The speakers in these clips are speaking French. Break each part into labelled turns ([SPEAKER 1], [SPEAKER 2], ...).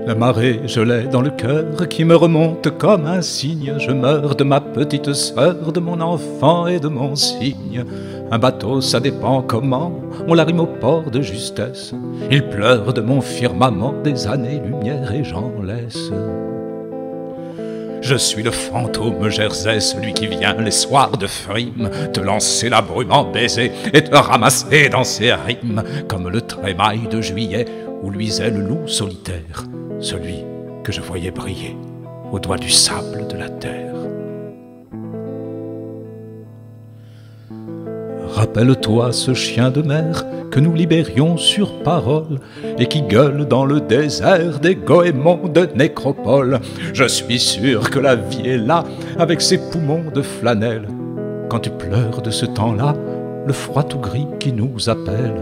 [SPEAKER 1] La marée, je l'ai dans le cœur, qui me remonte comme un cygne. Je meurs de ma petite sœur, de mon enfant et de mon cygne. Un bateau, ça dépend comment, on l'arrime au port de justesse. Il pleure de mon firmament des années-lumière et j'en laisse. Je suis le fantôme Jersey, celui qui vient les soirs de frime te lancer la brume en baiser et te ramasser dans ses rimes, comme le trémail de juillet où luisait le loup solitaire, celui que je voyais briller au doigt du sable de la terre. Rappelle-toi ce chien de mer que nous libérions sur parole et qui gueule dans le désert des goémons de nécropole. Je suis sûr que la vie est là avec ses poumons de flanelle. Quand tu pleures de ce temps-là, le froid tout gris qui nous appelle.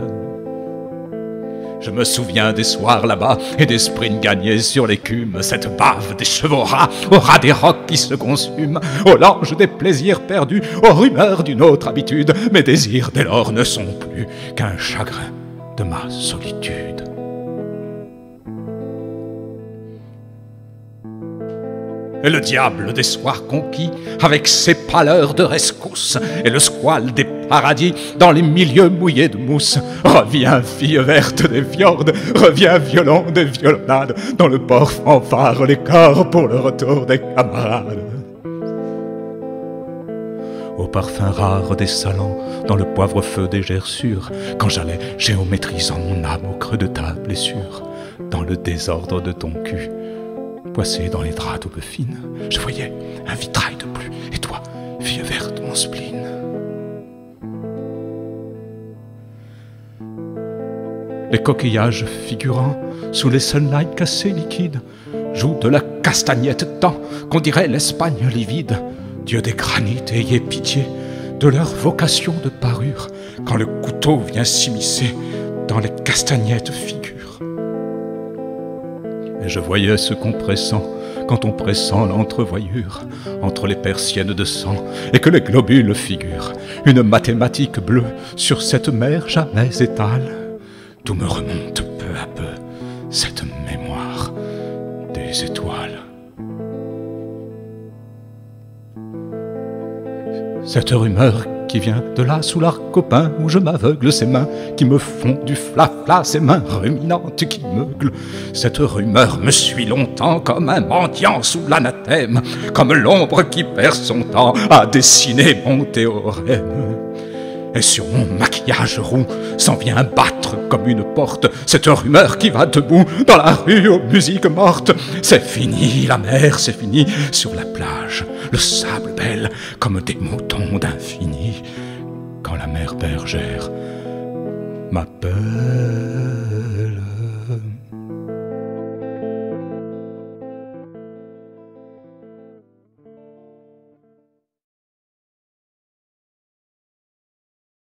[SPEAKER 1] Je me souviens des soirs là-bas et des sprints gagnés sur l'écume, cette bave des chevaux rats, au ras des rocs qui se consument, au lange des plaisirs perdus, aux rumeurs d'une autre habitude. Mes désirs dès lors ne sont plus qu'un chagrin de ma solitude. Et le diable des soirs conquis, avec ses pâleurs de rescousse, et le squale des paradis dans les milieux mouillés de mousse. Reviens, fille verte des fjords, reviens, violon des violonades, dans le port fanfare les corps pour le retour des camarades. Au parfum rare des salons, dans le poivre-feu des gerçures, quand j'allais géométrisant mon âme au creux de ta blessure, dans le désordre de ton cul, poissé dans les draps d'aube fine, je voyais un vitrail de plus, et toi, fille verte, mon spleen. Les coquillages figurants, sous les sunlights cassés liquides, jouent de la castagnette tant qu'on dirait l'Espagne livide. Dieu des granites, ayez pitié de leur vocation de parure, quand le couteau vient s'immiscer dans les castagnettes figures. Et je voyais ce compressant, quand on pressant l'entrevoyure entre les persiennes de sang, et que les globules figurent une mathématique bleue sur cette mer jamais étale, d'où me remonte peu à peu cette mémoire des étoiles. Cette rumeur qui vient de là sous l'arc copain où je m'aveugle, ces mains qui me font du flafla, ces mains ruminantes qui meuglent. Cette rumeur me suit longtemps comme un mendiant sous l'anathème, comme l'ombre qui perd son temps à dessiner mon théorème. Et sur mon maquillage roux s'en vient battre comme une porte cette rumeur qui va debout dans la rue aux musiques mortes. C'est fini la mer, c'est fini sur la plage, le sable belle comme des moutons d'infini, quand la mère bergère m'appelle.